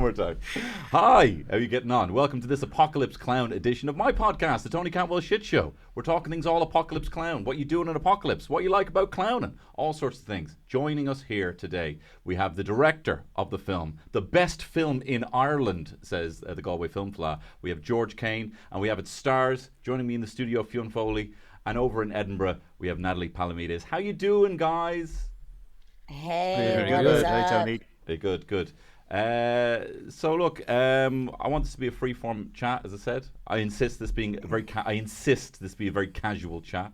more time. Hi, how are you getting on? Welcome to this Apocalypse Clown edition of my podcast, the Tony Cantwell Shit Show. We're talking things all Apocalypse Clown. What you do in an apocalypse, what you like about clowning, all sorts of things. Joining us here today, we have the director of the film, the best film in Ireland, says the Galway Film Fleadh. We have George Kane, and we have its stars. Joining me in the studio, Fionn Foley, and over in Edinburgh, we have Natalie Palamides. How you doing, guys? Hey, what is up? Hey, Tony. Hey, good. So look, I want this to be a free-form chat, as I said. I insist this being a very be a very casual chat.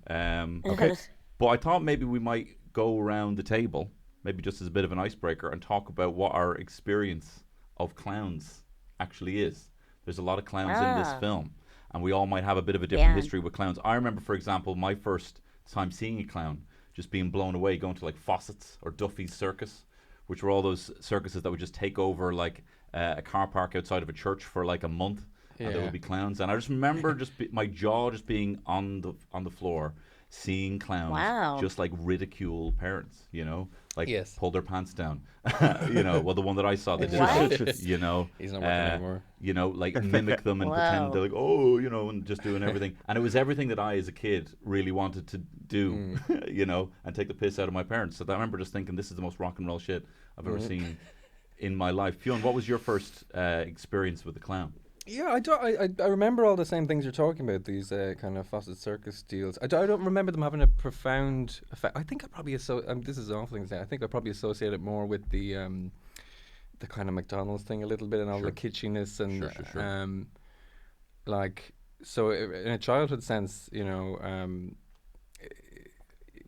Okay. But I thought maybe we might go around the table, maybe just as a bit of an icebreaker, and talk about what our experience of clowns actually is. There's a lot of clowns in this film, and we all might have a bit of a different history with clowns. I remember, for example, my first time seeing a clown, just being blown away, going to like Fawcett's or Duffy's Circus, which were all those circuses that would just take over like a car park outside of a church for like a month, and there would be clowns. And I just remember my jaw just being on the floor, seeing clowns just like ridicule parents, like pull their pants down. Well, the one that I saw, they did, he's not working anymore. Like mimic them and pretend they're like, oh, and just doing everything. And it was everything that I, as a kid, really wanted to do, and take the piss out of my parents. So I remember just thinking, this is the most rock and roll shit I've ever seen in my life. Fionn, what was your first experience with the clown? Yeah, I remember all the same things you're talking about, these kind of Fawcett Circus deals. I don't remember them having a profound effect. I think I probably this is an awful thing to say. I think I probably associate it more with the kind of McDonald's thing a little bit, and all the kitschiness and Sure. So in a childhood sense,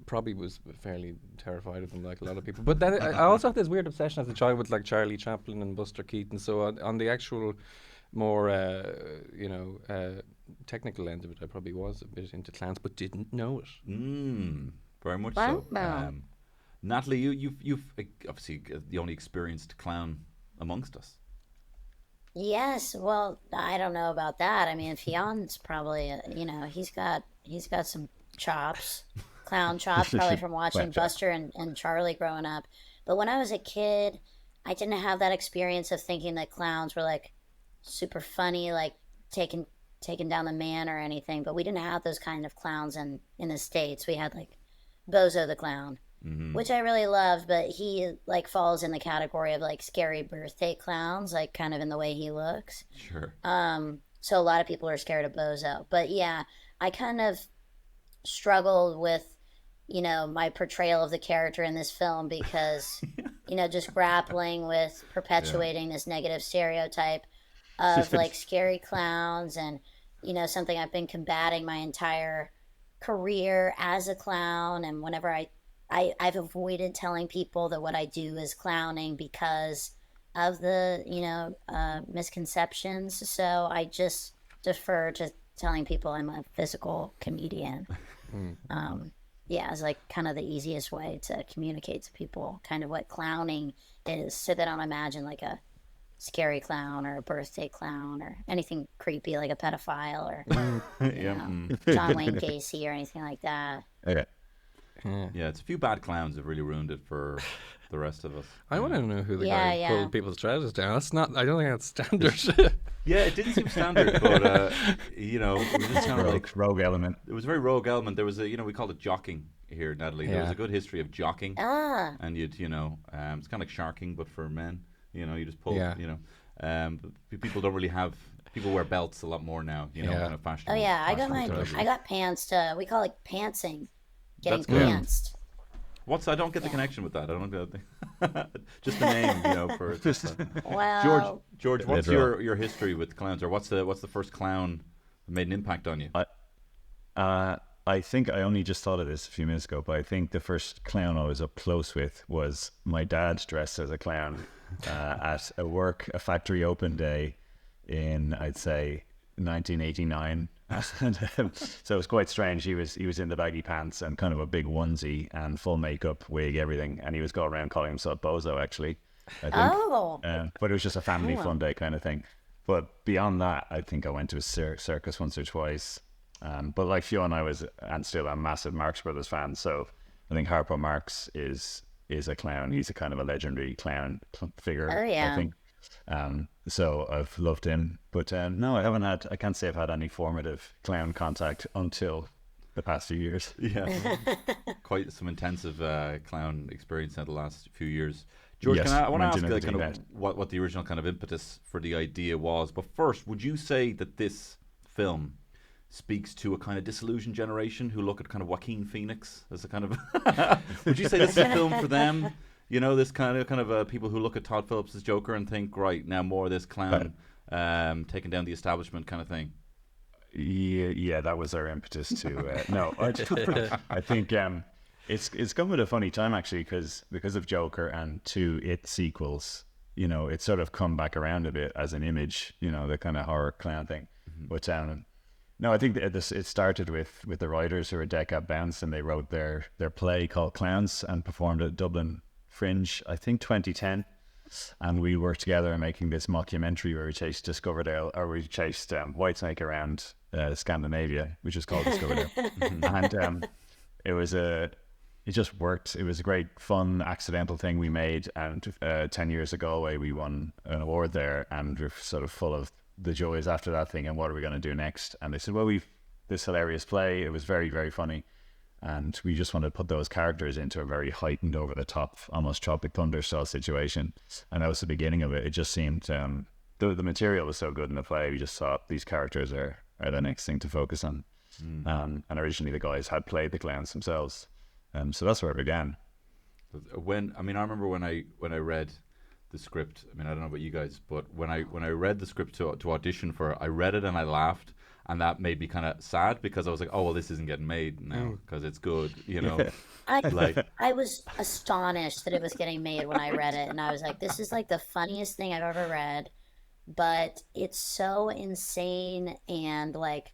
probably was fairly terrified of them, like a lot of people. But then I also had this weird obsession as a child with like Charlie Chaplin and Buster Keaton. So on the actual more technical end of it, I probably was a bit into clowns, but didn't know it. Very much so. Natalie, you've obviously the only experienced clown amongst us. Yes, well, I don't know about that. I mean, Fionn's probably, he's got some chops, clown chops, probably from watching Buster and Charlie growing up. But when I was a kid, I didn't have that experience of thinking that clowns were like super funny, like taking down the man or anything. But we didn't have those kind of clowns in the States. We had like Bozo the Clown, which I really loved, but he like falls in the category of like scary birthday clowns, like kind of in the way he looks. Sure. So a lot of people are scared of Bozo. But yeah, I kind of struggled with, my portrayal of the character in this film because, just grappling with perpetuating this negative stereotype of like scary clowns, and something I've been combating my entire career as a clown. And whenever I've avoided telling people that what I do is clowning because of the misconceptions, so I just defer to telling people I'm a physical comedian. It's like kind of the easiest way to communicate to people kind of what clowning is, so they don't imagine like a scary clown or a birthday clown or anything creepy like a pedophile or John Wayne Gacy or anything like that. Okay. Yeah, it's a few bad clowns that really ruined it for the rest of us. I want to know who the guy who pulled people's trousers down. That's not. I don't think that's standard. Yeah, it didn't seem standard, but it was kind of like rogue element. It was a very rogue element. There was we called it jocking here, Natalie. There was a good history of jocking, and you'd it's kind of like sharking, but for men. You just pull. But people don't really have. People wear belts a lot more now. Kind of fashion. Oh yeah, I got pants to. We call it pantsing. Getting pantsed. I don't get the connection with that. I don't get just the name, for well, George, what's your history with clowns, or what's the first clown that made an impact on you? I think I only just thought of this a few minutes ago, but I think the first clown I was up close with was my dad dressed as a clown at a factory open day in, I'd say, 1989. So it was quite strange. He was in the baggy pants and kind of a big onesie and full makeup, wig, everything, and he was going around calling himself Bozo, actually, I think. But it was just a family fun day kind of thing. But beyond that, I think I went to a circus once or twice. But like Fionn, I was, and still am, a massive Marx Brothers fan. So I think Harpo Marx is a clown. He's a kind of a legendary clown figure. Oh yeah. I think So I've loved him. But no, I can't say I've had any formative clown contact until the past few years. Yeah, quite some intensive clown experience in the last few years. George, Yes, I want to went ask in you at the kind deep of end. what the original kind of impetus for the idea was. But first, would you say that this film speaks to a kind of disillusioned generation who look at kind of Joaquin Phoenix as a kind of? Would you say this is a film for them? You know, this kind of people who look at Todd Phillips as Joker and think, right, now more of this clown taking down the establishment kind of thing. Yeah, that was our impetus to. No, I think it's come at a funny time actually because of Joker and two It sequels. You know, it's sort of come back around a bit as an image. You know, the kind of horror clown thing. But no, I think that it started with the writers who were decade bounce, and they wrote their play called Clowns and performed at Dublin Fringe, I think 2010. And we worked together in making this mockumentary where we chased Whitesnake around Scandinavia, which is called Discoverdale. And it just worked. It was a great, fun, accidental thing we made. And 10 years ago, we won an award there, and we're sort of full of the joys after that thing. And what are we going to do next? And they said, well, we've this hilarious play. It was very, very funny. And we just wanted to put those characters into a very heightened, over the top, almost Tropic Thunder style situation. And that was the beginning of it. It just seemed the material was so good in the play. We just thought these characters are the next thing to focus on. And originally the guys had played the clowns themselves. So that's where it began. I remember when I read the script. I mean, I don't know about you guys, but when I read the script to audition for, I read it and I laughed. And that made me kind of sad because I was like, oh, well, this isn't getting made now because it's good, you know. I was astonished that it was getting made when I read it. And I was like, this is like the funniest thing I've ever read. But it's so insane and like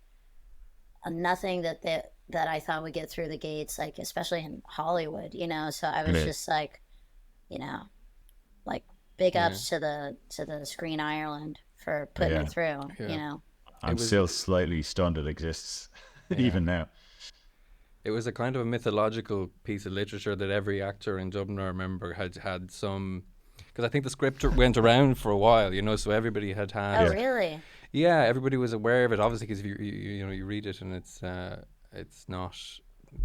nothing that I thought would get through the gates, like especially in Hollywood, you know. So I was just like, you know, like big ups to the Screen Ireland for putting it through, you know. I'm still slightly stunned it exists, even now. It was a kind of a mythological piece of literature that every actor in Dublin, I remember, had some... Because I think the script went around for a while, you know, so everybody had... Oh, really? Yeah, everybody was aware of it, obviously, because you read it and it's not...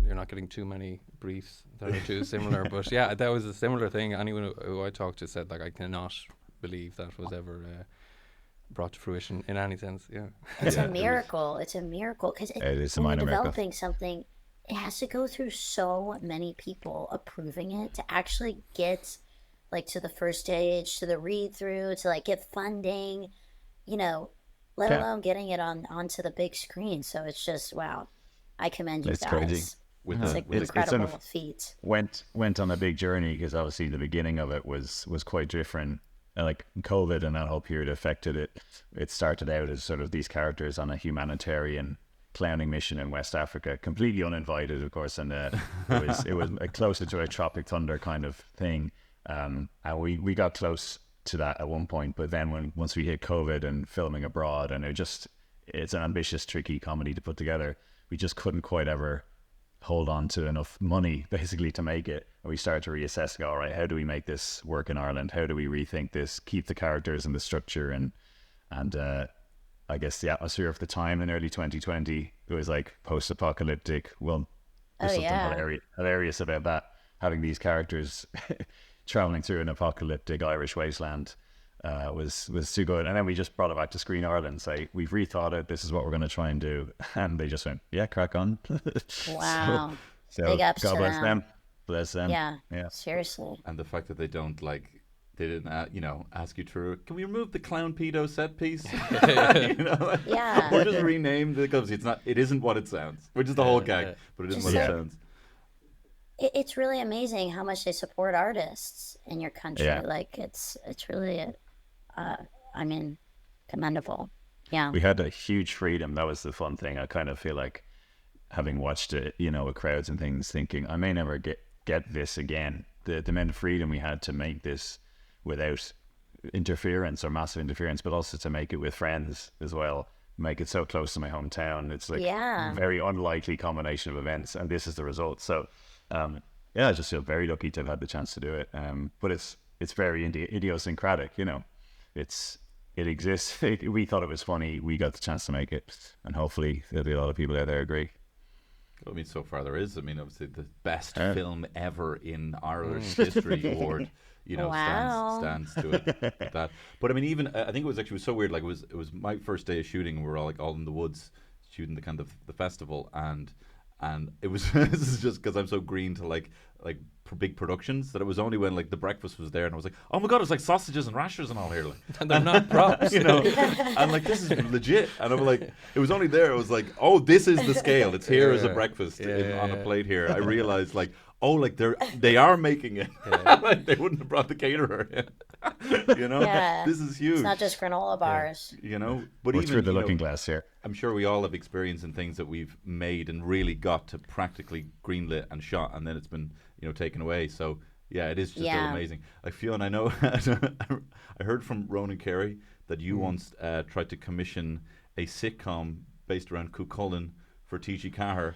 You're not getting too many briefs that are too similar. But yeah, that was a similar thing. Anyone who I talked to said, like, I cannot believe that was ever... brought to fruition in any sense. It's a miracle. It's a miracle because it is a when minor you're miracle. developing something, it has to go through so many people approving it to actually get like to the first stage, to the read through, to like get funding, you know, let alone getting it onto the big screen. So it's just with I commend you It's guys. crazy. It's an incredible feat. Went on a big journey because obviously the beginning of it was quite different. Like COVID and that whole period affected it. It started out as sort of these characters on a humanitarian clowning mission in West Africa, completely uninvited, of course, and it was closer to a Tropic Thunder kind of thing. And we got close to that at one point, but then once we hit COVID and filming abroad, and it's an ambitious, tricky comedy to put together. We just couldn't quite ever hold on to enough money basically to make it, and we started to reassess, go, all right, how do we make this work in Ireland? How do we rethink this, keep the characters and the structure? And I guess the atmosphere of the time in early 2020, it was like post-apocalyptic. Well, there's something hilarious about that, having these characters traveling through an apocalyptic Irish wasteland. Was too good. And then we just brought it back to Screen Ireland, say, we've rethought it, this is what we're going to try and do. And they just went, yeah, crack on. Wow. So Big ups God to bless them. them. Bless them. Yeah. Yeah. Seriously. And the fact that they didn't ask you to, can we remove the clown pedo set piece? Yeah. Or just rename because it isn't what it sounds, which is the whole gag, but it isn't what it sounds. It's really amazing how much they support artists in your country. Yeah. Like it's really commendable. Yeah. We had a huge freedom. That was the fun thing. I kind of feel like, having watched it, with crowds and things, thinking I may never get this again. The amount of freedom we had to make this without interference or massive interference, but also to make it with friends as well. Make it so close to my hometown. It's like a very unlikely combination of events, and this is the result. So, I just feel very lucky to have had the chance to do it. But it's very idiosyncratic, it exists. We thought it was funny. We got the chance to make it, and hopefully there'll be a lot of people out there agree. Well, I mean, so far there is. I mean, obviously the best film ever in Irish history award, Wow. stands to it. That, but I mean, even I think it was so weird. Like it was my first day of shooting, and we were all in the woods shooting the kind of the festival, and it was this is just because I'm so green to like big productions that it was only when like the breakfast was there and I was like, oh my god, it's like sausages and rashers and all here, like. And they're not props. And like this is legit, and I'm like, it was only there, I was like, oh, this is the scale, it's here as a breakfast on a plate here. I realized like, oh, like they are making it. Like they wouldn't have brought the caterer in. This is huge. It's not just granola bars. But We're even through the looking glass here. I'm sure we all have experience in things that we've made and really got to practically greenlit and shot, and then it's been taken away. So yeah, it is just still amazing. Like Fionn, I know I heard from Ronan Carey that you once tried to commission a sitcom based around Cuchulainn for T.G. Cahir,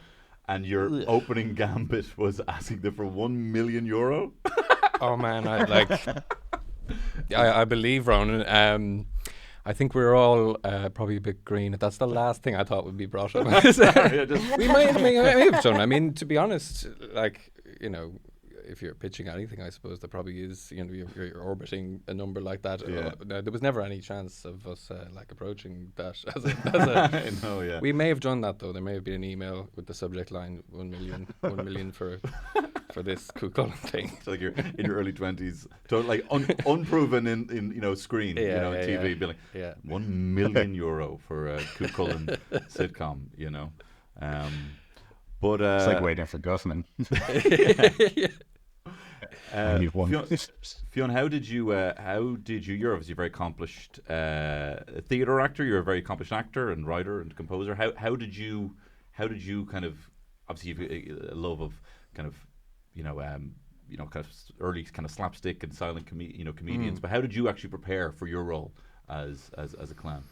and your opening gambit was asking them for €1 million. Oh man, I believe Ronan. I think we're all probably a bit green. That's the last thing I thought would be brought up. We might have done. I mean, to be honest, if you're pitching anything, I suppose there probably is. You're orbiting a number like that. There was never any chance of us approaching that. I know, yeah. We may have done that though. There may have been an email with the subject line $1 million for this Cuchulainn thing. So like you're in your early 20s, like unproven in screen, TV, be like €1 million for a Cuchulainn sitcom, But it's like waiting for Guffman. Fionn, how did you? You're obviously a very accomplished theatre actor. You're a very accomplished actor and writer and composer. How did you kind of, obviously you've a love of kind of kind of early kind of slapstick and silent comedians. But how did you actually prepare for your role as a clown?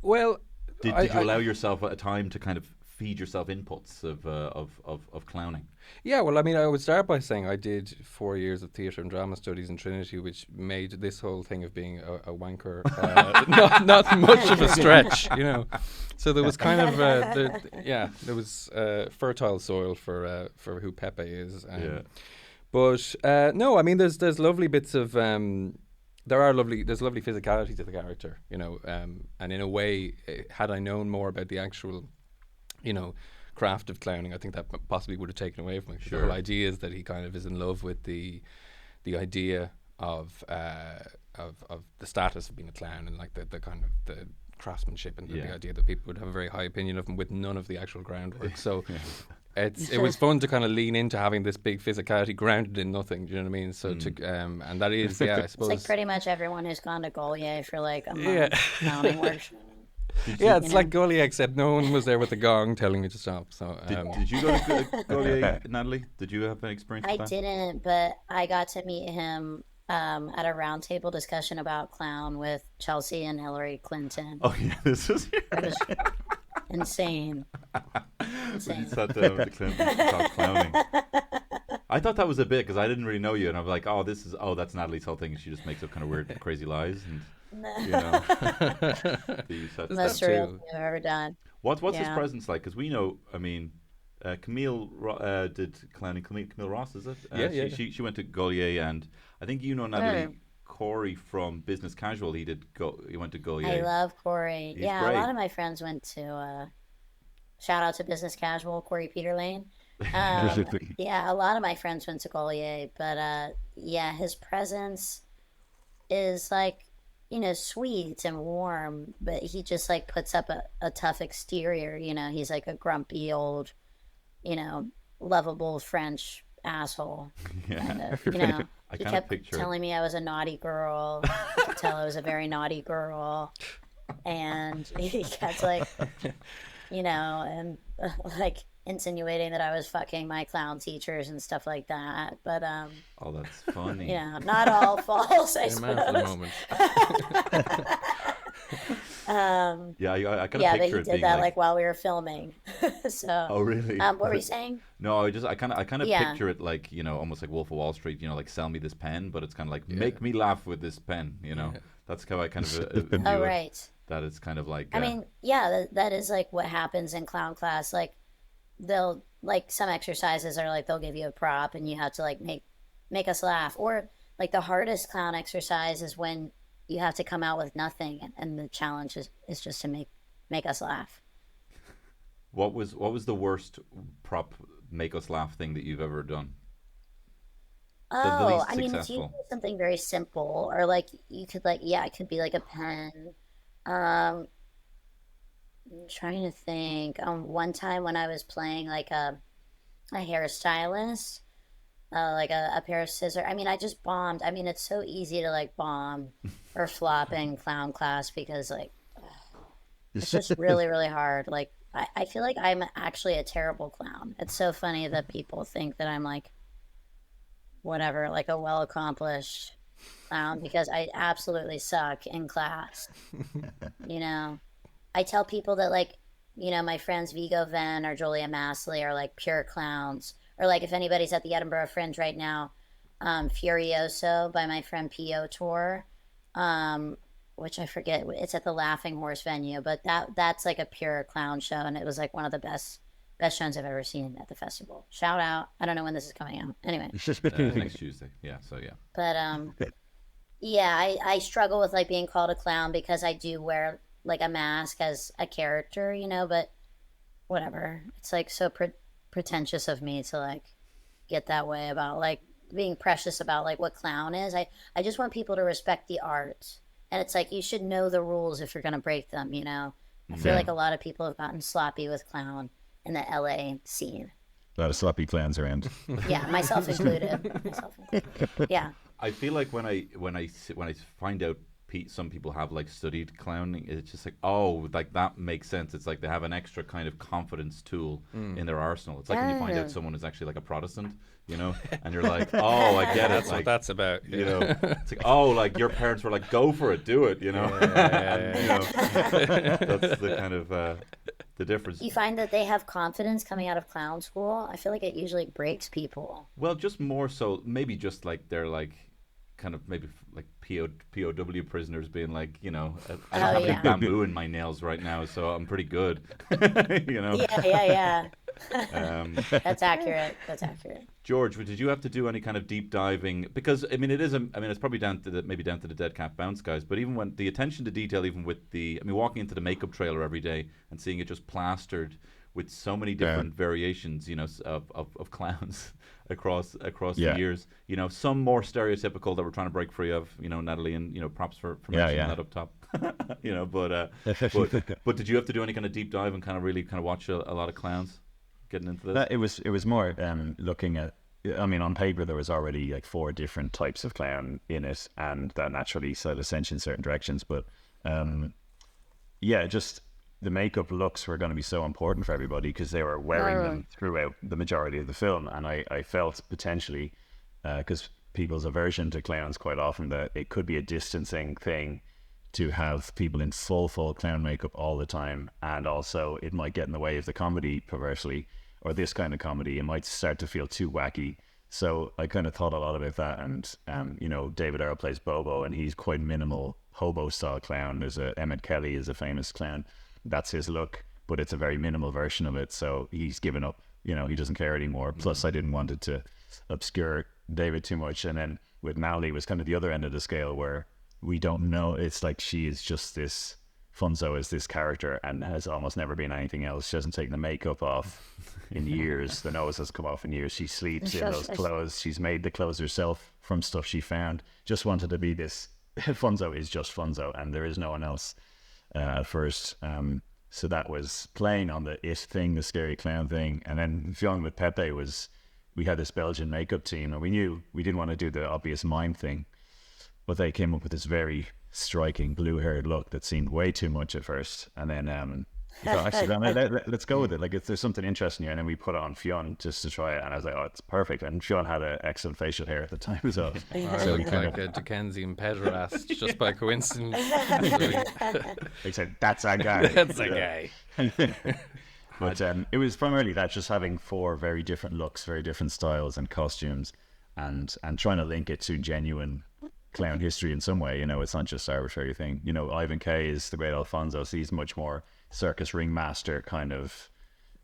Well, did you allow yourself a time to kind of feed yourself inputs of clowning? Yeah, well, I mean, I would start by saying I did 4 years of theatre and drama studies in Trinity, which made this whole thing of being a wanker not much of a stretch, So there was kind of there was fertile soil for who Pepe is. But no, I mean, there's lovely bits of there's lovely physicality to the character, and in a way, had I known more about the actual, craft of clowning, I think that possibly would have taken away from it. Sure. The whole idea is that he kind of is in love with the idea of the status of being a clown and like the kind of the craftsmanship and the idea that people would have a very high opinion of him with none of the actual groundwork. So it was fun to kind of lean into having this big physicality grounded in nothing. Do you know what I mean? So and that is I suppose it's like pretty much everyone who's gone to Goliath for like a month clowning workshop. It's like Goliath, except no one was there with the gong telling me to stop. So did you go to Goliath, Natalie? Did you have an experience with that? I didn't, but I got to meet him at a roundtable discussion about clown with Chelsea and Hillary Clinton. Oh yeah, this is it was insane. So you sat down with the Clintons to talk clowning. I thought that was a bit because I didn't really know you, and I was like, that's Natalie's whole thing. She just makes up kind of weird, crazy lies, and most surreal thing I've ever done. What's his presence like? Because we know, I mean, Camille did clowning. Camille Ross, is it? She went to Goliath, and I think Natalie Corey from Business Casual. He went to Goliath. I love Corey. He's great. A lot of my friends went to. Shout out to Business Casual, Corey Peterlane. A lot of my friends went to Goliath, but his presence is like, sweet and warm, but he just like puts up a tough exterior. He's like a grumpy old, lovable French asshole. Yeah. Kind of, he kept telling me I was a naughty girl. I could tell I was a very naughty girl, and he kept like, and like insinuating that I was fucking my clown teachers and stuff like that. But oh, that's funny. Not all false, I suppose. Yeah, I kind of Yeah, but picture he it did being that like, like while we were filming. So, oh really? what were you saying? No, I kind of Yeah. picture it like, almost like Wolf of Wall Street, like sell me this pen, but it's kind of like Yeah. make me laugh with this pen, Yeah. That's how I kind of Oh, view it. right. That it's kind of like, I mean, yeah, that is like what happens in clown class. Like they'll like some exercises are like they'll give you a prop and you have to like make us laugh. Or like the hardest clown exercise is when you have to come out with nothing and the challenge is just to make us laugh. what was the worst prop make us laugh thing that you've ever done? The Oh, least I mean, it's usually successful. something very simple, or like you could like, yeah, it could be like a pen. Um, I'm trying to think. One time when I was playing like a hairstylist, like a pair of scissors. I mean, I just bombed. I mean, it's so easy to like bomb or flop in clown class because like it's just really, really hard. Like I feel like I'm actually a terrible clown. It's so funny that people think that I'm like whatever, like a well accomplished clown because I absolutely suck in class. You know, I tell people that like, my friends Vigo Venn or Julia Massley are like pure clowns. Or like if anybody's at the Edinburgh Fringe right now, Furioso by my friend Pio tour, um, which I forget. It's at the Laughing Horse venue, but that's like a pure clown show, and it was like one of the best shows I've ever seen at the festival. Shout out! I don't know when this is coming out. Anyway, Next Tuesday. Yeah, so yeah. but yeah, I struggle with like being called a clown because I do wear like a mask as a character, but whatever. It's like so pretentious of me to like get that way about like being precious about like what clown is. I just want people to respect the art. And it's like you should know the rules if you're going to break them. I feel Yeah. like a lot of people have gotten sloppy with clown in the LA scene. A lot of sloppy clowns around. Yeah, myself included. Yeah. I feel like when I find out some people have like studied clowning, it's just like, oh, like that makes sense. It's like they have an extra kind of confidence tool in their arsenal. It's like when you find Yeah. out someone is actually like a Protestant, and you're like, oh, I get it. That's Like, what that's about. it's like, oh, like your parents were like, go for it, do it, and, that's the kind of the difference. You find that they have confidence coming out of clown school? I feel like it usually breaks people. Well, just more so, maybe just like they're like kind of maybe like POW prisoners being like, I don't have any yeah. bamboo in my nails right now, so I'm pretty good. Yeah. Um, That's accurate. That's accurate. George, did you have to do any kind of deep diving? Because I mean, it's probably down to the Dead Cat Bounce guys, but even when the attention to detail, even with walking into the makeup trailer every day and seeing it just plastered with so many different variations, of clowns across Yeah. the years. Some more stereotypical that we're trying to break free of. Natalie, and props for mentioning that up top. But did you have to do any kind of deep dive and kind of really kind of watch a lot of clowns getting into this? It was more looking at. I mean, on paper there was already like 4 different types of clown in it, and that naturally set us in certain directions. But just the makeup looks were going to be so important for everybody because they were wearing them throughout the majority of the film, and I felt potentially because people's aversion to clowns quite often that it could be a distancing thing to have people in full clown makeup all the time, and also it might get in the way of the comedy perversely, or this kind of comedy. It might start to feel too wacky. So I kind of thought a lot about that, and David Earl plays Bobo, and he's quite minimal hobo style clown. There's Emmett Kelly is a famous clown. That's his look, but it's a very minimal version of it. So he's given up. He doesn't care anymore. Plus, I didn't want it to obscure David too much. And then with Natalie was kind of the other end of the scale where we don't know. It's like she is just this. Funzo is this character and has almost never been anything else. She hasn't taken the makeup off in years. The nose has come off in years. She sleeps in those clothes. She's made the clothes herself from stuff she found. Just wanted to be this. Funzo is just Funzo, and there is no one else at first. So that was playing on the it thing, the scary clown thing. And then Fionn with Pepe we had this Belgian makeup team, and we knew we didn't want to do the obvious mime thing, but they came up with this very striking blue-haired look that seemed way too much at first. And then We thought, actually, let's go with it. Like, if there's something interesting here, and then we put on Fionn just to try it, and I was like, oh, it's perfect. And Fionn had an excellent facial hair at the time as well. I So we looked kind like a Dickensian pederast just by coincidence. They said, that's our guy. That's a guy. But it was primarily that, just having 4 very different looks, very different styles and costumes, and trying to link it to genuine clown history in some way. You know, it's not just arbitrary thing. You know, Ivan Kay is the great Alfonso, so he's much more circus ringmaster kind of,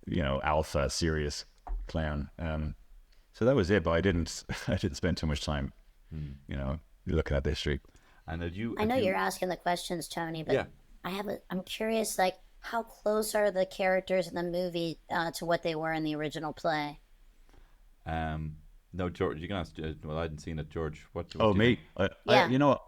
you know, alpha serious clown. So that was it. But I didn't spend too much time, you know, looking at the history. And I know you're asking the questions, Tony, but Yeah. I'm curious, like, how close are the characters in the movie to what they were in the original play? No, George, you can ask. Well, I hadn't seen it, George. What Oh, do you me? think? Yeah. You know,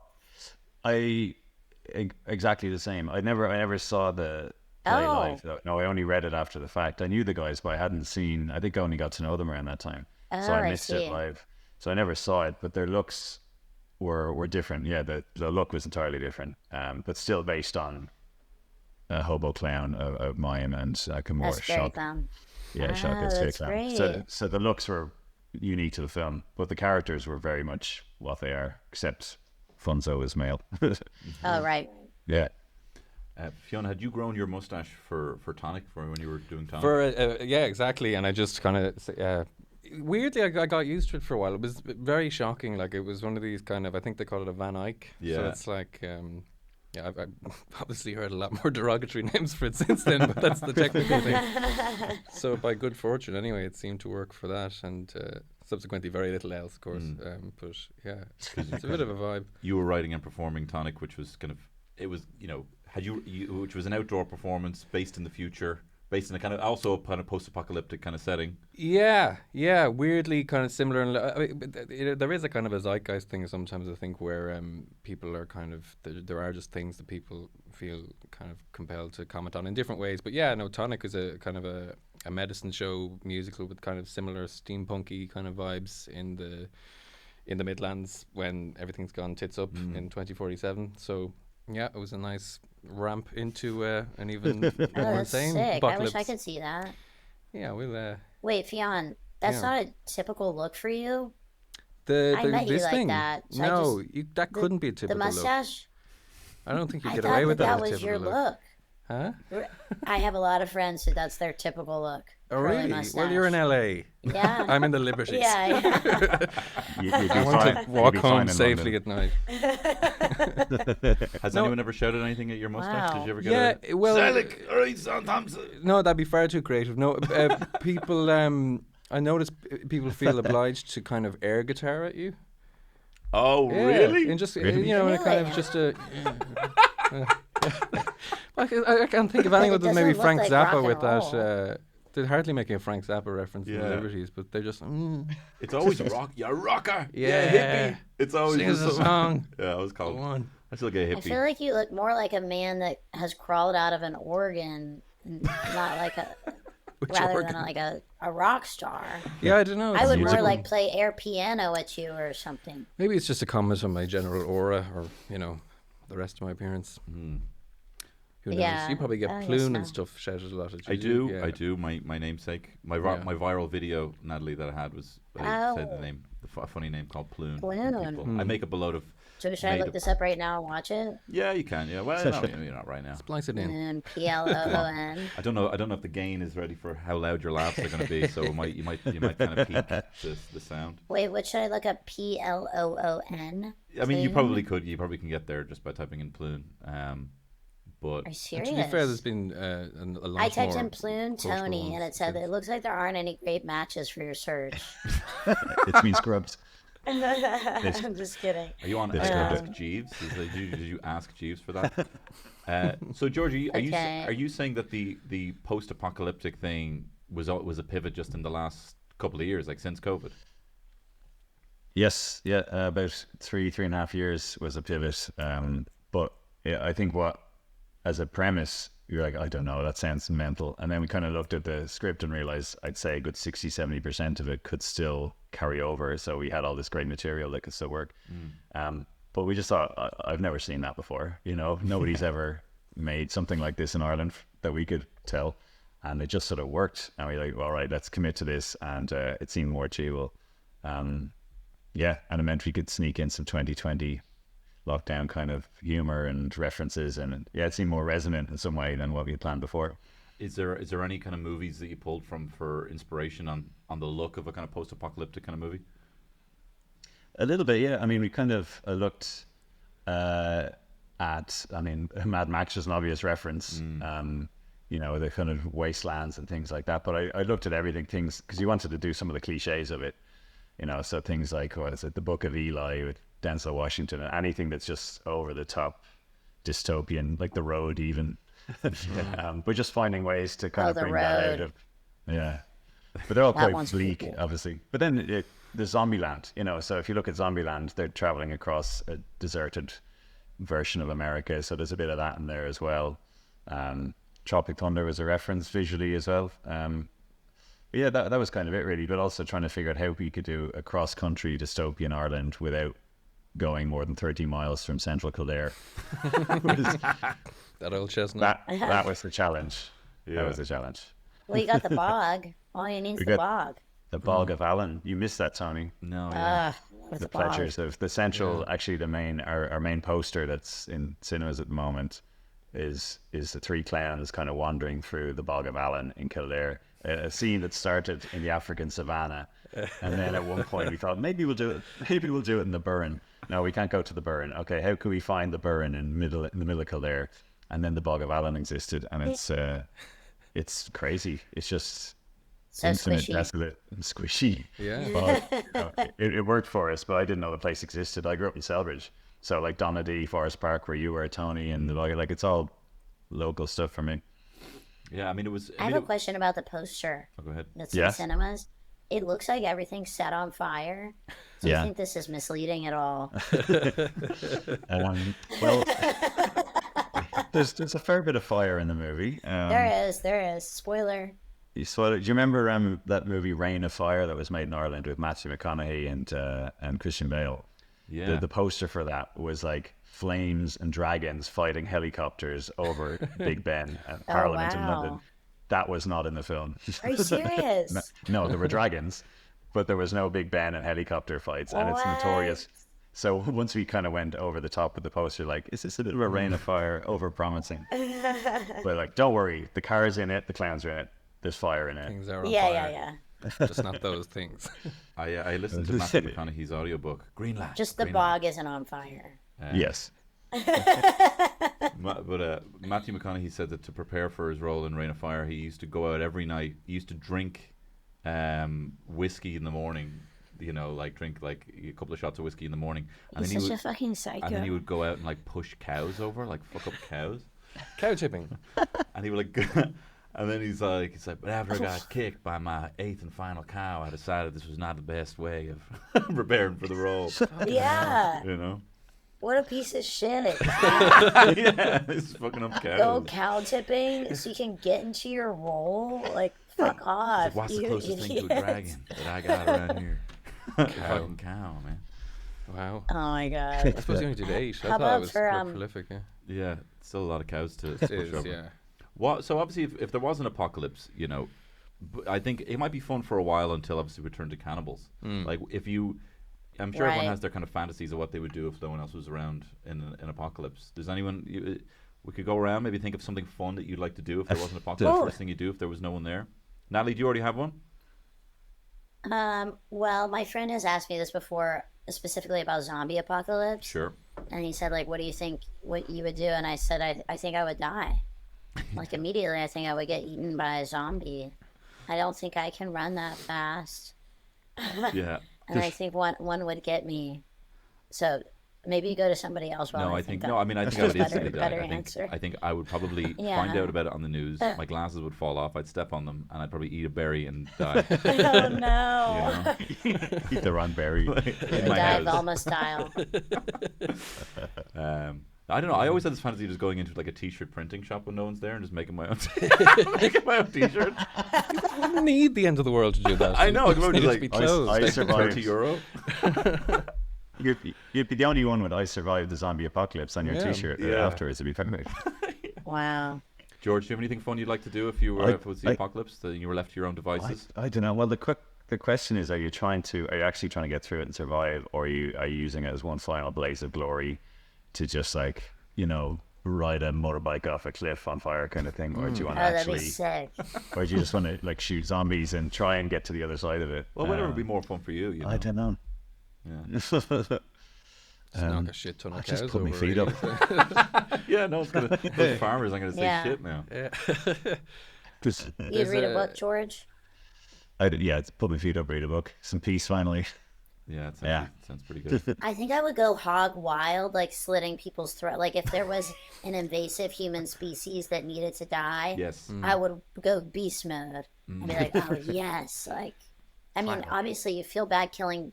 exactly the same. I never saw the play Oh. live. No, I only read it after the fact. I knew the guys, but I hadn't seen. I think I only got to know them around that time, so Oh, I I missed see. it live. So I never saw it, but their looks were different. Yeah, the look was entirely different, but still based on a hobo clown of mime and Camorra That's very Shock. fun. Yeah, Ah, Shock is that's clown. great. So the looks were unique to the film, but the characters were very much what they are, except Funzo is male. Oh, right. Yeah. Fiona, had you grown your mustache for Tonic for when you were doing Tonic? Yeah, exactly. And I just kind of weirdly, I got used to it for a while. It was very shocking. Like, it was one of these kind of, I think they call it a Van Eyck. So Yeah. it's like, yeah, I've obviously heard a lot more derogatory names for it since then, but that's the technical thing. So by good fortune, anyway, it seemed to work for that, and subsequently very little else, of course. But yeah, it's a bit of a vibe. You were writing and performing Tonic, which was kind of, it was, you know, which was an outdoor performance based in the future, based in a kind of, also a kind of post-apocalyptic kind of setting. Yeah, weirdly kind of similar. And I mean, but there is a kind of a zeitgeist thing sometimes, I think, where people are kind of, there are just things that people feel kind of compelled to comment on in different ways. But yeah, no, Tonic is a kind of a medicine show musical with kind of similar steampunky kind of vibes in the Midlands when everything's gone tits up in 2047. So yeah, it was a nice ramp into an even Oh, more that's insane sick. I apocalypse. wish I could see that. Yeah, we'll Wait, Fionn, that's Yeah. not a typical look for you. I met you this like thing. that, so I No, just- that couldn't be a The typical look. mustache? I don't think you I get thought away with that as a was your typical look. Huh? I have a lot of friends who that's their typical look. Oh, Curly really? mustache. Well, you're in LA. Yeah. I'm in the Liberties. Yeah. You'd be I want fine- to you'd walk be fine home in safely London. at night. Has anyone ever shouted anything at your mustache? Wow. Did you ever get Yeah, well, Selick, all right, Son Thompson. no, that'd be far too creative. No, people. I notice people feel obliged to kind of air guitar at you. Oh, Yeah, really? and just Really? you know, in a kind of Really? just a. I can't think of anyone it that maybe doesn't look Frank like rock Zappa and with roll. that. They're hardly making a Frank Zappa reference in Yeah. the Liberties, but they're just. It's always rock. You're a rocker. Yeah. hippie. It's always Sing us just a song. Yeah, I was Go called. on. I still get I hippie. feel like you look more like a man that has crawled out of an organ, and not like a rather organ? than like a rock star. Yeah, I don't know. I it's would more musical. like play air piano at you or something. Maybe it's just a comment on my general aura, or the rest of my appearance. Who knows? Yeah, You probably get I guess Plune and so. stuff shouted a lot at you. I do. Yeah. I do. My namesake. My Yeah. my viral video, Natalie, that I had was I said the name, a funny name called Plune. Plune. I make up a load of. So should I Made look up. this up right now and watch it? Yeah, you can. Yeah, well, no, you're not right now. Splice it in. And Plon. I don't know. I don't know if the gain is ready for how loud your laughs are going to be. So you might kind of peak the sound. Wait, what should I look up? Plon. I mean, you Plune? probably could. You probably can get there just by typing in Plune. But Are you serious? To be fair, there's been a lot I typed more in Plune cultural Tony, and ones it said since. it looks like there aren't any great matches for your search. It's been scrubbed. I'm just kidding. are you on This Ask guy. Jeeves? Did you ask Jeeves for that? So, Georgie, Okay. are you saying that the post-apocalyptic thing was a pivot just in the last couple of years, like since COVID? Yes, yeah, about 3.5 years was a pivot. But yeah, I think as a premise, you're like, I don't know, that sounds mental. And then we kind of looked at the script and realized I'd say a good 60-70% of it could still carry over. So we had all this great material that could still work. But we just thought, I've never seen that before. Nobody's ever made something like this in Ireland that we could tell. And it just sort of worked. And we were like, all right, let's commit to this. And it seemed more achievable. And it meant we could sneak in some 2020 lockdown kind of humor and references. And it seemed more resonant in some way than what we had planned before. Is there any kind of movies that you pulled from for inspiration on the look of a kind of post-apocalyptic kind of movie? A little bit, yeah. I mean, we kind of looked at, Mad Max is an obvious reference, the kind of wastelands and things like that. But I looked at everything, because you wanted to do some of the cliches of it, so things like, The Book of Eli with Denzel Washington, and anything that's just over the top dystopian, like The Road even. We're just finding ways to kind of bring that out of, but they're all quite bleak, cool. Obviously. But then there's Zombieland, so if you look at Zombieland, they're traveling across a deserted version of America, so there's a bit of that in there as well. Tropic Thunder was a reference visually as well. That was kind of it really, but also trying to figure out how we could do a cross-country dystopian Ireland without going more than 30 miles from central Kildare. That old chestnut. That was the challenge. Yeah. That was the challenge. Well, you got the bog. All you need is the bog. The bog of Allen. You missed that, Tony. No, the pleasures of the central. Actually, our main poster that's in cinemas at the moment is the three clowns kind of wandering through the bog of Allen in Kildare. A scene that started in the African savannah, and then at one point we thought maybe we'll do it. Maybe we'll do it in the Burren. No, we can't go to the Burren. Okay, how can we find the Burren in the middle of Kildare? And then the bog of Allen existed, and it's crazy. It's just so infinite, squishy. desolate, and squishy. Yeah. But, it worked for us, but I didn't know the place existed. I grew up in Selbridge, so like Donadee, Forest Park, where you were, Tony, and the bog, like it's all local stuff for me. Yeah, I mean, it was. I have a question about the poster. Oh, go ahead. That's in cinemas. It looks like everything's set on fire. Do you think this is misleading at all? Well, there's a fair bit of fire in the movie. There is. Spoiler. Do you remember that movie Reign of Fire that was made in Ireland with Matthew McConaughey and Christian Bale? Yeah. The poster for that was like flames and dragons fighting helicopters over Big Ben at Parliament in London. That was not in the film. Are you serious? No, there were dragons, but there was no Big Ben and helicopter fights, and it's notorious. So once we kind of went over the top with the poster, like, is this a bit of a Reign of Fire, over-promising? But like, don't worry, the car's in it, the clowns are in it, there's fire in it. Things are on fire. Yeah. Just not those things. I listened to Matthew McConaughey's audiobook, Greenland. Just the bog isn't on fire. Yes. But Matthew McConaughey said that to prepare for his role in Reign of Fire, he used to go out every night. He used to drink whiskey in the morning. Drink like a couple of shots of whiskey in the morning. And He's such a fucking psycho. And then he would go out and like push cows over, like fuck up cows. Cow chipping. And he would like, and then he's like, but after I got kicked by my 8th and final cow, I decided this was not the best way of preparing for the role. Yeah. What a piece of shit. Yeah, he's fucking up cows. Go cow tipping so you can get into your role? Like, fuck off. Like, what's the closest thing to a dragon that I got around here? Fucking cow, man. Wow. Oh my god. I suppose you only did 8. I thought it was quite prolific, Yeah, still a lot of cows to It push is, over. yeah. So obviously, if there was an apocalypse, I think it might be fun for a while until obviously we turn to cannibals. Like I'm sure everyone has their kind of fantasies of what they would do if no one else was around in an apocalypse. Does anyone? We could go around, maybe think of something fun that you'd like to do if there was an apocalypse. First thing you do if there was no one there. Natalie, do you already have one? Well, my friend has asked me this before, specifically about zombie apocalypse. Sure. And he said, like, what do you think what you would do? And I said, I think I would die. Like, immediately, I think I would get eaten by a zombie. I don't think I can run that fast. Yeah. And I think one would get me. So maybe you go to somebody else while I think I think I would instantly die. Better answer. I think I would probably find out about it on the news. My glasses would fall off. I'd step on them, and I'd probably eat a berry and die. Oh no! Eat the wrong berry in my house. Velma style. I don't know. I always had this fantasy of just going into like a t-shirt printing shop when no one's there and just making my own t-shirt. You wouldn't need the end of the world to do that. I know. It just needed to be closed. I survived. €30. You'd be the only one with "I survived the zombie apocalypse" on your t-shirt afterwards. It'd be perfect. Wow. George, do you have anything fun you'd like to do if you were if it was the apocalypse and you were left to your own devices? I don't know. Well, the question is, are you actually trying to get through it and survive, or are you using it as one final blaze of glory to just like, ride a motorbike off a cliff on fire kind of thing, or do you want to that'd be actually, sick. or do you just want to like shoot zombies and try and get to the other side of it? Well, whatever would be more fun for you, you know? I don't know. Yeah. Just knock a shit ton of cows just put my over, feet really. up. Yeah, no, it's gonna. Those farmers aren't gonna say Yeah. shit now. Just, You'd read a book, George? put my feet up, read a book, some peace finally. Yeah, it sounds pretty good. I think I would go hog wild, like slitting people's throat. Like if there was an invasive human species that needed to die, Yes. I would go beast mode and be like, oh yes, like. I mean, obviously, you would feel bad killing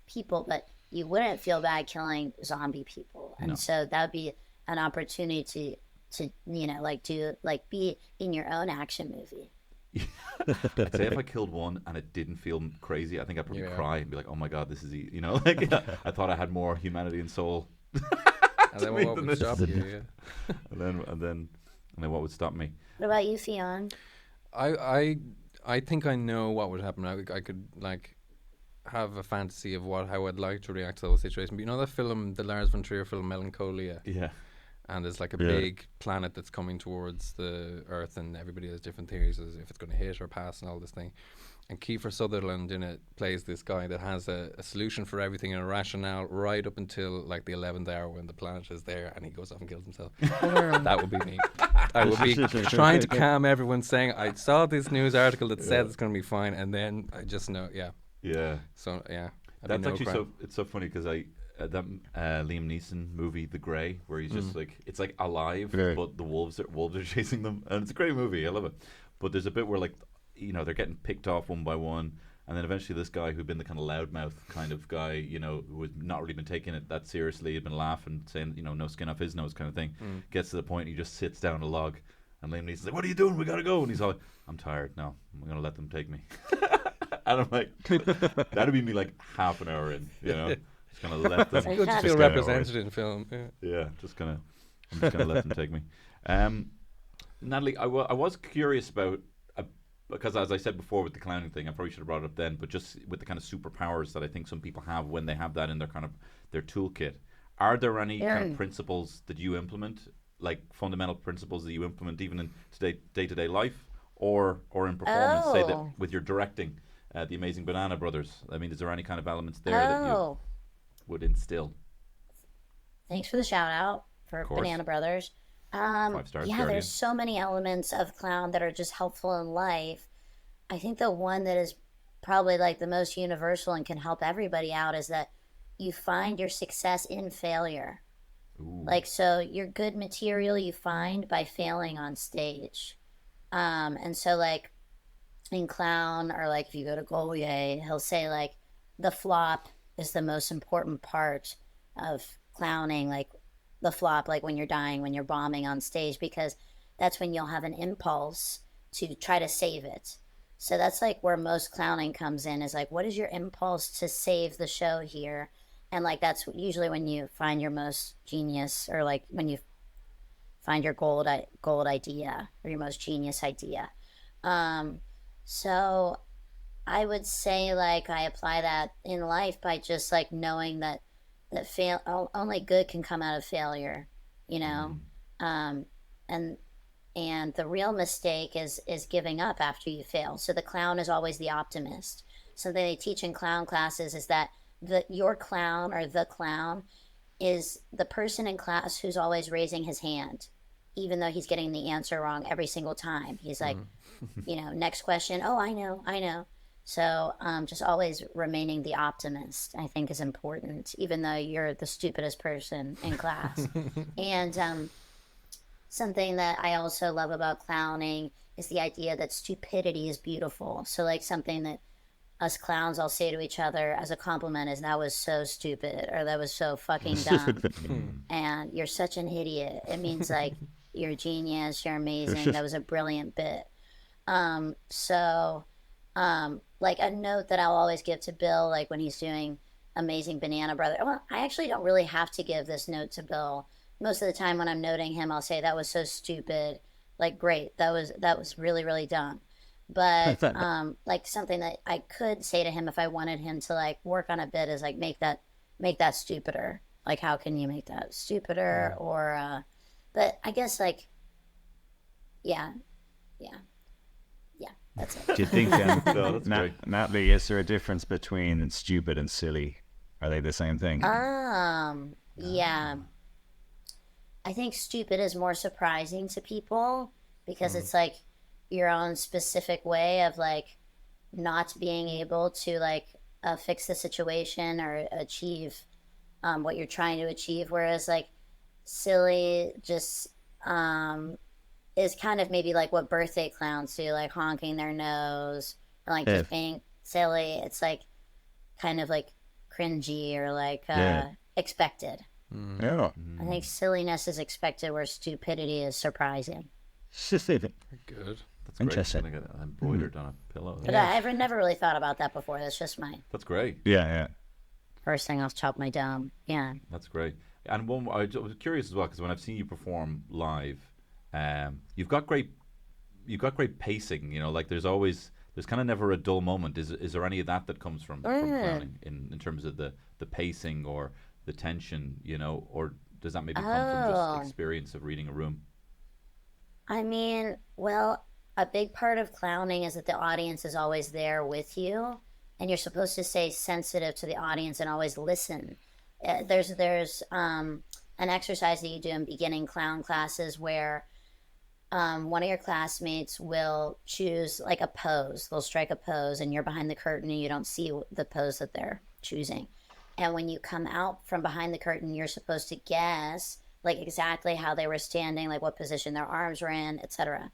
people, but you wouldn't feel bad killing zombie people, and so that would be an opportunity to be in your own action movie. I'd say if I killed one and it didn't feel crazy, I think I'd probably cry and be like, "Oh my god, this is like I thought I had more humanity and soul." And then what would stop you? Yeah. and then what would stop me? What about you, Fionn? I think I know what would happen. I could like have a fantasy of how I'd like to react to those situations. But you know that film, the Lars von Trier film Melancholia? Yeah. And there's like a big planet that's coming towards the Earth, and everybody has different theories as if it's going to hit or pass and all this thing. And Kiefer Sutherland in it plays this guy that has a solution for everything and a rationale right up until like the 11th hour when the planet is there and he goes off and kills himself. That would be me. I would be trying to calm everyone, saying I saw this news article that said it's going to be fine, and then I just know, Yeah. So That's actually it's so funny because that Liam Neeson movie The Grey, where he's just like, it's like alive, but the wolves are chasing them, and it's a great movie. I love it. But there's a bit where like, they're getting picked off one by one, and then eventually this guy who'd been the kind of loudmouth kind of guy, who had not really been taking it that seriously, had been laughing, saying, no skin off his nose kind of thing, gets to the point he just sits down a log, and Liam Neeson's like, "What are you doing? We gotta go." And he's all like, "I'm tired. No, I'm gonna let them take me." And I'm like, that'd be me like half an hour in, just gonna let them. Good to feel represented in film. Yeah, I'm just gonna let them take me. Natalie, I was curious about, because as I said before with the clowning thing, I probably should have brought it up then, but just with the kind of superpowers that I think some people have when they have that in their toolkit, are there any kind of principles that you implement, like fundamental principles that you implement even in day-to-day life or in performance, say that with your directing, The Amazing Banana Brothers? I mean, is there any kind of elements there that you would instill? Thanks for the shout out for Banana Brothers. 5 stars. Yeah, there's so many elements of clown that are just helpful in life. I think the one that is probably like the most universal and can help everybody out is that you find your success in failure. Ooh. Like, so your good material you find by failing on stage. And so like in clown, or like if you go to Goliath, he'll say like the flop is the most important part of clowning, like the flop, like when you're dying, when you're bombing on stage, because that's when you'll have an impulse to try to save it. So that's like where most clowning comes in, is like, what is your impulse to save the show here? And like that's usually when you find your most genius, or like when you find your gold idea, or your most genius idea. So I would say like I apply that in life by just like knowing that only good can come out of failure, and the real mistake is giving up after you fail. So the clown is always the optimist. Something they teach in clown classes is that your clown, or the clown, is the person in class who's always raising his hand, even though he's getting the answer wrong every single time. He's like, next question. Oh, I know. So just always remaining the optimist, I think, is important, even though you're the stupidest person in class. And something that I also love about clowning is the idea that stupidity is beautiful. So like something that us clowns all say to each other as a compliment is, "That was so stupid," or "That was so fucking dumb," and "You're such an idiot." It means like you're a genius, you're amazing, that was a brilliant bit. Like a note that I'll always give to Bill, like when he's doing Amazing Banana Brother. Well, I actually don't really have to give this note to Bill most of the time when I'm noting him, I'll say that was so stupid. Like, great, that was really really dumb. But like something that I could say to him if I wanted him to like work on a bit is like make that stupider. Like, how can you make that stupider? Or but I guess like yeah, yeah, yeah. That's it. Do you think, No, that's great. Natalie, is there a difference between stupid and silly? Are they the same thing? Yeah. I think stupid is more surprising to people because it's like your own specific way of like not being able to like fix the situation or achieve what you're trying to achieve. Whereas like silly just is kind of maybe like what birthday clowns do, like honking their nose or like Yeah. just being silly. It's like kind of like cringy or like Yeah. expected. Yeah. I think silliness is expected where stupidity is surprising. Good. That's Interesting. great. I'm embroidered on a pillow. But I've never really thought about that before. That's just my That's great. Yeah. first thing off the top of my dome. Yeah. That's great. And one, I was curious as well because when I've seen you perform live, you've got great pacing. You know, like there's kind of never a dull moment. Is there any of that comes from clowning in terms of the pacing or the tension? You know, or does that maybe come from just experience of reading a room? I mean, well, a big part of clowning is that the audience is always there with you, and you're supposed to stay sensitive to the audience and always listen. There's an exercise that you do in beginning clown classes where one of your classmates will choose like a pose. They'll strike a pose, and you're behind the curtain and you don't see the pose that they're choosing. And when you come out from behind the curtain, you're supposed to guess like exactly how they were standing, like what position their arms were in, etc.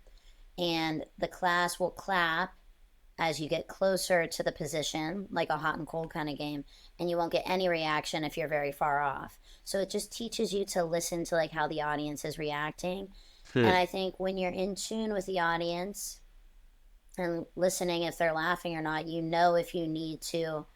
And the class will clap as you get closer to the position, like a hot and cold kind of game, and you won't get any reaction if you're very far off. So it just teaches you to listen to like how the audience is reacting. And I think when you're in tune with the audience and listening if they're laughing or not, you know if you need to,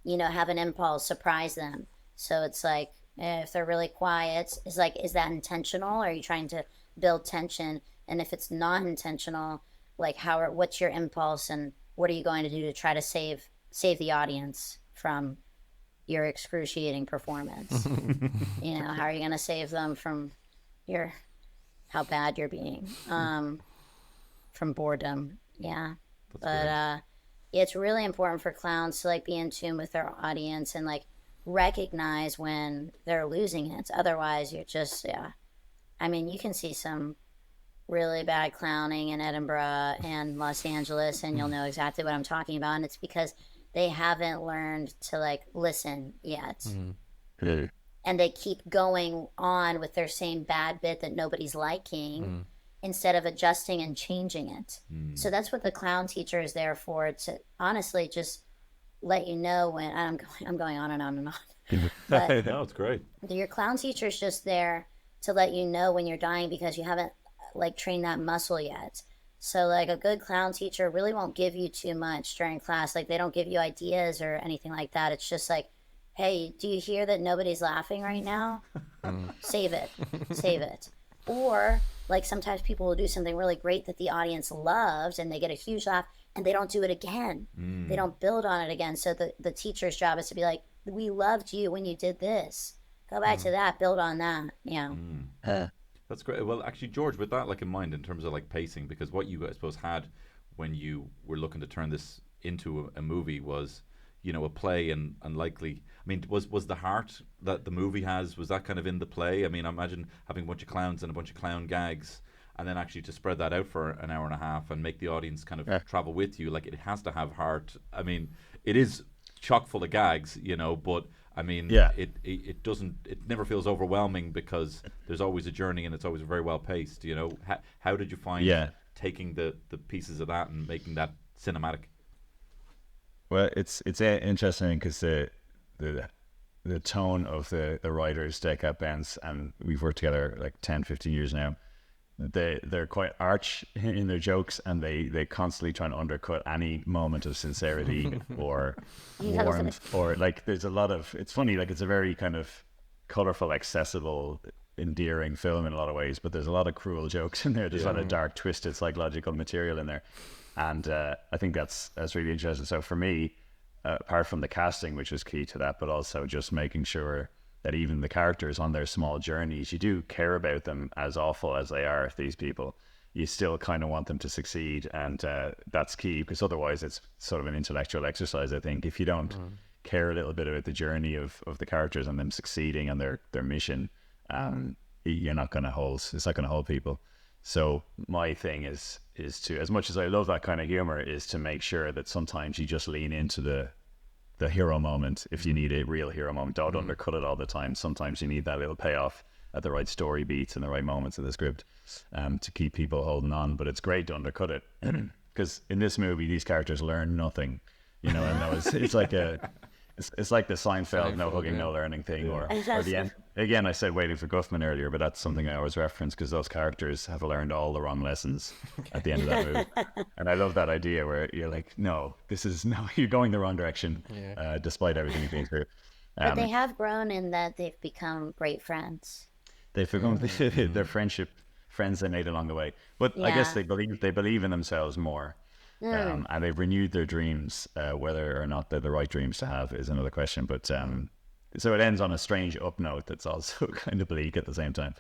you know, have an impulse, surprise them. So it's like if they're really quiet, it's like, is that intentional? Or are you trying to build tension? And if it's not intentional, like what's your impulse and what are you going to do to try to save the audience from your excruciating performance? You know, how are you going to save them from how bad you're being, from boredom? Yeah. But it's really important for clowns to like be in tune with their audience and like recognize when they're losing it. Otherwise you're just, I mean, you can see some really bad clowning in Edinburgh and Los Angeles and you'll know exactly what I'm talking about, and it's because they haven't learned to like listen yet. And they keep going on with their same bad bit that nobody's liking instead of adjusting and changing it. So that's what the clown teacher is there for, to honestly just let you know when I'm going on and on and on. But No, it's great. your clown teacher is just there to let you know when you're dying because you haven't like trained that muscle yet. So like a good clown teacher really won't give you too much during class. Like they don't give you ideas or anything like that. It's just like, hey, do you hear that nobody's laughing right now? Save it. Or like sometimes people will do something really great that the audience loves and they get a huge laugh and they don't do it again. They don't build on it again. So the teacher's job is to be like, we loved you when you did this. Go back to that, build on that. Yeah. That's great. Well, actually, George, with that like in mind, in terms of like pacing, because what you I suppose had when you were looking to turn this into a movie was, you know, a play and likely. I mean, was the heart that the movie has, was that kind of in the play? I mean, I imagine having a bunch of clowns and a bunch of clown gags, and then actually to spread that out for an hour and a half and make the audience kind of travel with you. Like it has to have heart. I mean, it is chock full of gags, you know, but I mean, it doesn't. It never feels overwhelming because there's always a journey and it's always very well paced. You know, how did you find taking the pieces of that and making that cinematic? Well, it's interesting because the tone of the writers, Deca Benz, and we've worked together like 10, 15 years now. They're quite arch in their jokes, and they constantly try and undercut any moment of sincerity or warmth, or like there's a lot of, it's funny, like it's a very kind of colorful, accessible endearing film in a lot of ways, but there's a lot of cruel jokes in there. There's a lot of dark, twisted psychological material in there, and I think that's really interesting. So for me, apart from the casting, which was key to that, but also just making sure that even the characters on their small journeys, you do care about them, as awful as they are, these people. You still kind of want them to succeed, and that's key, because otherwise it's sort of an intellectual exercise, I think. If you don't care a little bit about the journey of the characters and them succeeding on their mission, you're not going to hold, it's not going to hold people. So my thing is to, as much as I love that kind of humor, is to make sure that sometimes you just lean into the hero moment. If you need a real hero moment, don't undercut it all the time. Sometimes you need that little payoff at the right story beats and the right moments in the script, to keep people holding on. But it's great to undercut it, because in this movie these characters learn nothing, you know. And it's like it's like the Seinfeld no hugging, no learning thing, or the end. Again, I said Waiting for Guffman earlier, but that's something I always reference, because those characters have learned all the wrong lessons at the end of that movie. And I love that idea where you're like, no, you're going the wrong direction, despite everything you've been through. But they have grown in that they've become great friends. They've become their friends they made along the way. But I guess they believe in themselves more. And they've renewed their dreams. Whether or not they're the right dreams to have is another question. But so it ends on a strange up note that's also kind of bleak at the same time.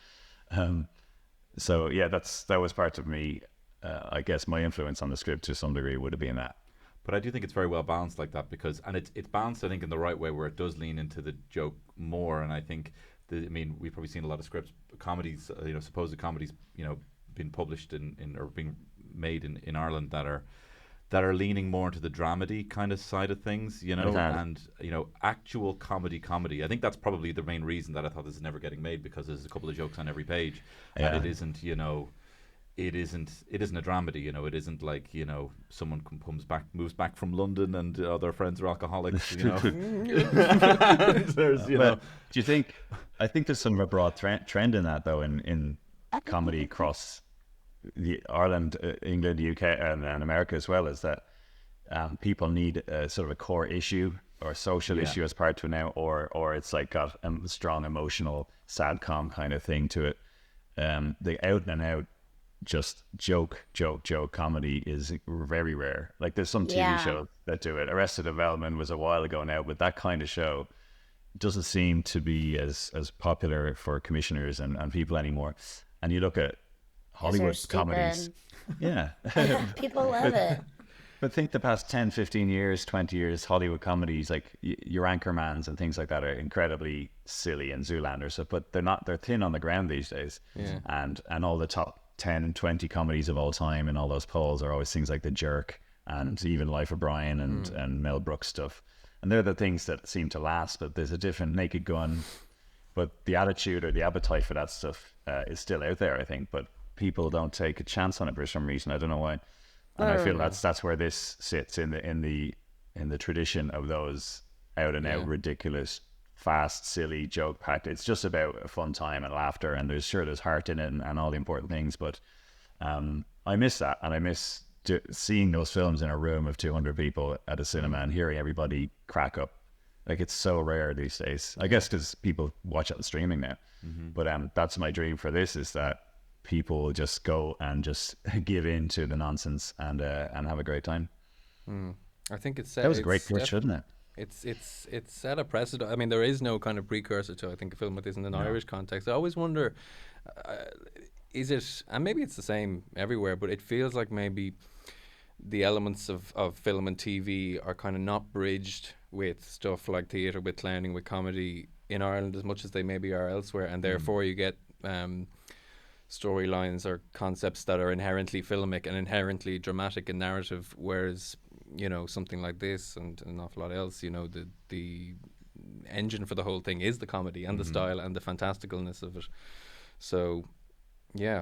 So yeah, that was part of me. I guess my influence on the script to some degree would have been that. But I do think it's very well balanced like that, because, and it's balanced, I think, in the right way, where it does lean into the joke more. And I think, we've probably seen a lot of scripts, comedies, supposed comedies, being published in or being made in Ireland that are leaning more into the dramedy kind of side of things, and actual comedy. I think that's probably the main reason that I thought this is never getting made, because there's a couple of jokes on every page, and it isn't, it isn't a dramedy, it isn't like, someone moves back from London and their friends are alcoholics, There's, do you think, I think there's some of a broad trend in that, though, in comedy across Ireland, England, UK, and America as well, is that people need a sort of a core issue or social issue as part to it now, or it's like got a strong emotional sadcom kind of thing to it. The out and out just joke comedy is very rare. Like there's some TV shows that do it. Arrested Development was a while ago now, but that kind of show doesn't seem to be as popular for commissioners and people anymore. And you look at Hollywood comedies. Yeah. People love it. But think the past 10, 15 years, 20 years, Hollywood comedies, like your Anchormans and things like that, are incredibly silly, and Zoolander stuff, but they're thin on the ground these days. Yeah. And all the top 10, 20 comedies of all time in all those polls are always things like The Jerk and even Life of Brian and Mel Brooks stuff. And they're the things that seem to last, but there's a different Naked Gun. But the attitude or the appetite for that stuff is still out there, I think. But people don't take a chance on it for some reason. I don't know why. And I feel that's where this sits in the tradition of those out and out ridiculous, fast, silly, joke packed. It's just about a fun time and laughter, and there's heart in it and all the important things. But I miss that, and I miss seeing those films in a room of 200 people at a cinema and hearing everybody crack up. Like, it's so rare these days. I guess because people watch it on streaming now. But that's my dream for this, is that people just go and just give in to the nonsense and have a great time. I think that was a great pitch, shouldn't it? It's set a precedent. I mean, there is no kind of precursor to, I think, a film like this in an Irish context. I always wonder, is it, and maybe it's the same everywhere, but it feels like maybe the elements of film and TV are kind of not bridged with stuff like theatre, with clowning, with comedy in Ireland as much as they maybe are elsewhere, and therefore you get storylines or concepts that are inherently filmic and inherently dramatic and narrative, whereas something like this and an awful lot else, the engine for the whole thing is the comedy and the style and the fantasticalness of it. So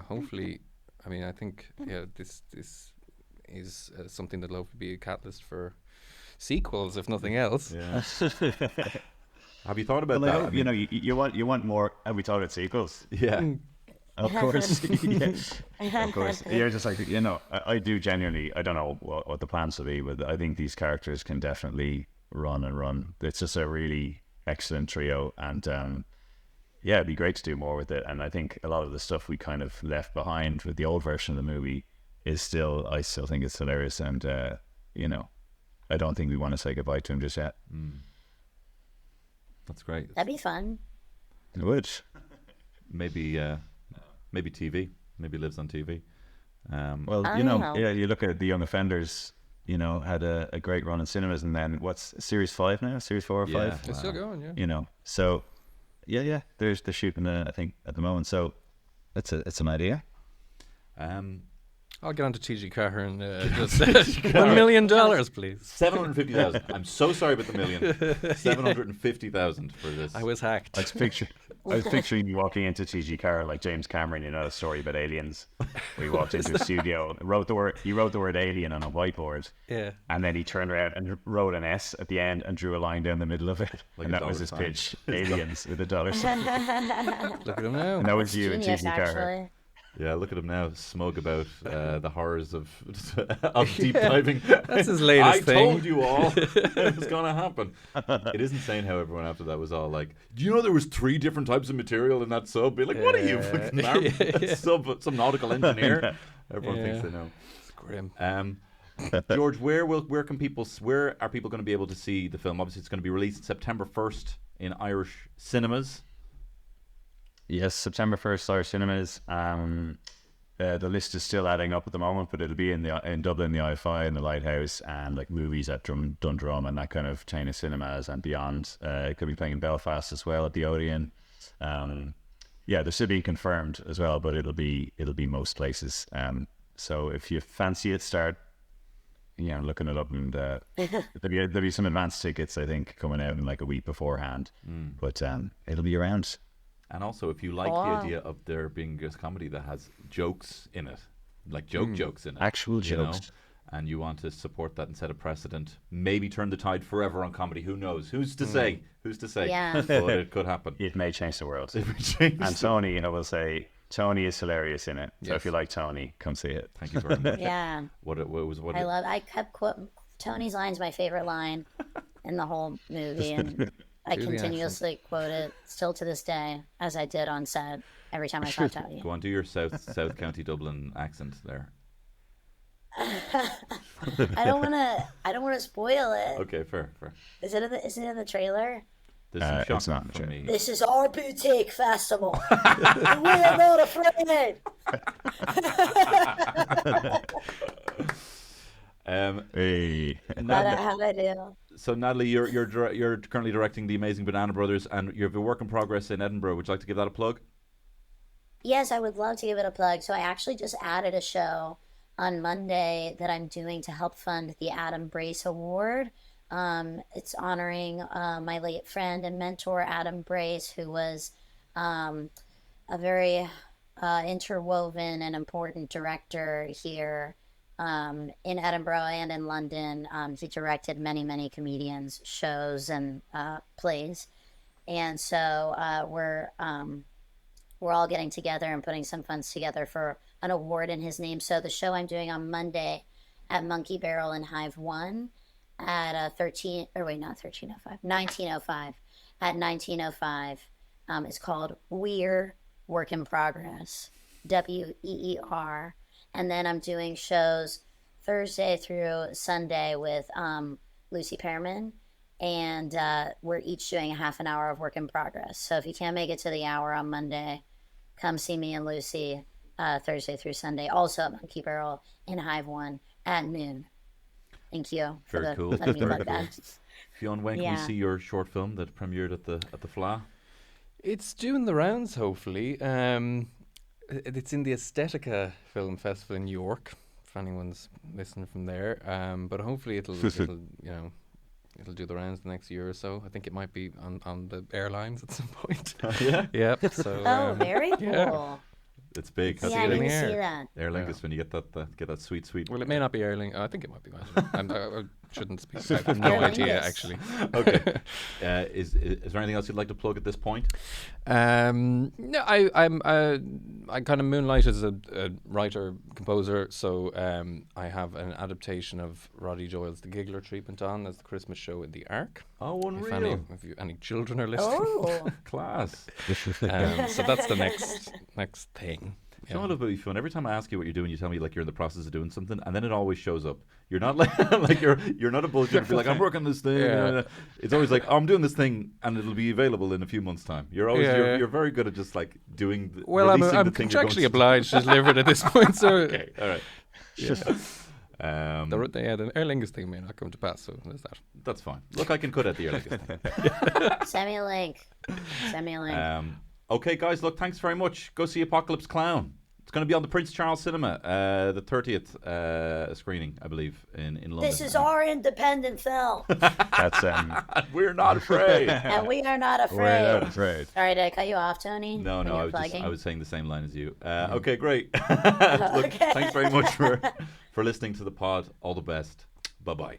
hopefully, I mean, I think this is something that'll hopefully be a catalyst for sequels, if nothing else. Have you thought about that? You want more. Have we thought about sequels? Of course. Of course. You're just like, I do genuinely, I don't know what the plans will be, but I think these characters can definitely run and run. It's just a really excellent trio, and yeah, it'd be great to do more with it. And I think a lot of the stuff we kind of left behind with the old version of the movie I still think it's hilarious. And, I don't think we want to say goodbye to him just yet. That's great. That'd be fun. It would. Maybe TV. Maybe he lives on TV. Well, I don't know. you look at the Young Offenders, had a great run in cinemas, and then what's series 5 now? Series 4 or 5? Yeah. It's still going, yeah. So they're shooting I think at the moment. So it's an idea. I'll get onto TG Carr and just $1 million, please. 750,000. I'm so sorry about the million. 750,000 for this. I was hacked. I was picturing you walking into TG Carr like James Cameron, a story about aliens. Where he walked into a studio, wrote the word alien on a whiteboard. Yeah. And then he turned around and wrote an S at the end and drew a line down the middle of it. Like and a that was dollar his sign. pitch. Aliens with a dollar sign. Look at him now. And that was you and Genius, TG Carr. actually. Yeah, look at him now, smug about the horrors of deep diving. That's his latest I thing. told you all it was going to happen. It is insane how everyone after that was all like, do you know there was 3 different types of material in that sub? Be like, what are you, fucking some nautical engineer? Everyone thinks they know. It's grim. George, where are people going to be able to see the film? Obviously, it's going to be released September 1st in Irish cinemas. Yes, September 1st, Irish cinemas. The list is still adding up at the moment, but it'll be in Dublin, the IFI and the Lighthouse, and like movies at Dundrum and that kind of chain of cinemas and beyond. It could be playing in Belfast as well at the Odeon. They're still being confirmed as well, but it'll be most places. So if you fancy it, start looking it up, and there'll be some advance tickets I think coming out in like a week beforehand. But it'll be around. And also, if you like the idea of there being a comedy that has jokes in it, like jokes in it, actual jokes, and you want to support that and set a precedent, maybe turn the tide forever on comedy. Who knows? Who's to say? Yeah. But it could happen. It may change the world. And Tony, I will say, Tony is hilarious in it. So Yes. if you like Tony, come see it. Thank you very much. Yeah. I kept quoting Tony's line's my favorite line in the whole movie, and I Do the continuously quote it still to this day, as I did on set every time I saw Tony. Go on, do your South County Dublin accent there. I don't wanna spoil it. Okay, fair. Is it in the trailer? There's some shock it's not, from me. This is our boutique festival. And we are not afraid. Hey. How'd I do? So Natalie, you're currently directing The Amazing Banana Brothers, and you have a work in progress in Edinburgh. Would you like to give that a plug? Yes, I would love to give it a plug. So I actually just added a show on Monday that I'm doing to help fund the Adam Brace Award. It's honoring my late friend and mentor, Adam Brace, who was a very interwoven and important director here in Edinburgh and in London. He directed many, many comedians' shows and plays. And so we're all getting together and putting some funds together for an award in his name. So the show I'm doing on Monday at Monkey Barrel in Hive 1 at 1905 at 1905 is called We're Work in Progress, WEER. And then I'm doing shows Thursday through Sunday with Lucy Pearman, and we're each doing a half an hour of work in progress. So if you can't make it to the hour on Monday, come see me and Lucy Thursday through Sunday, also at Monkey Barrel in Hive 1 at noon. Thank you for Very cool. letting me Very plug cool. that. Fionn, when can we see your short film that premiered at the Fla? It's doing the rounds, hopefully. It's in the Aesthetica Film Festival in York, if anyone's listening from there. But hopefully it'll do the rounds the next year or so. I think it might be on the airlines at some point. Yeah. Yep. So, Oh, very cool. yeah. It's big. How's Yeah, I it in didn't the see air. that. Aer Lingus when you get that sweet. Well, it may not be Aer Lingus. I think it might be. I shouldn't speak. I have no Aer idea, Lingus. actually. Okay. Is there anything else you'd like to plug at this point? No, I kind of moonlight as a writer composer, so I have an adaptation of Roddy Doyle's The Giggler treatment on as the Christmas show in the Ark. Oh, If unreal. any children are listening, Oh, Class. so that's the next thing. You know what about you, Fionn? Every time I ask you what you're doing, you tell me like you're in the process of doing something, and then it always shows up. You're not like like you're not a bullshitter. Be like, I'm working on this thing. Yeah. It's always like, oh, I'm doing this thing, and it'll be available in a few months' time. You're always you're very good at just like doing. Well, I'm releasing the thing you're going contractually to- obliged to deliver it at this point. So Okay, all right. the Aer Lingus thing may not come to pass. So there's that. That's fine. Look, I can cut out the Aer Lingus thing. send me a link. Send me a link. Okay, guys, look, thanks very much. Go see Apocalypse Clown. It's going to be on the Prince Charles Cinema, the 30th screening, I believe, in London. This is our independent film, That's We're not afraid. and we are not we're afraid. not afraid. Sorry, did I cut you off, Tony? No, when you I were plugging? was saying the same line as you. Okay, great. Look, Okay. thanks very much for listening to the pod. All the best. Bye-bye.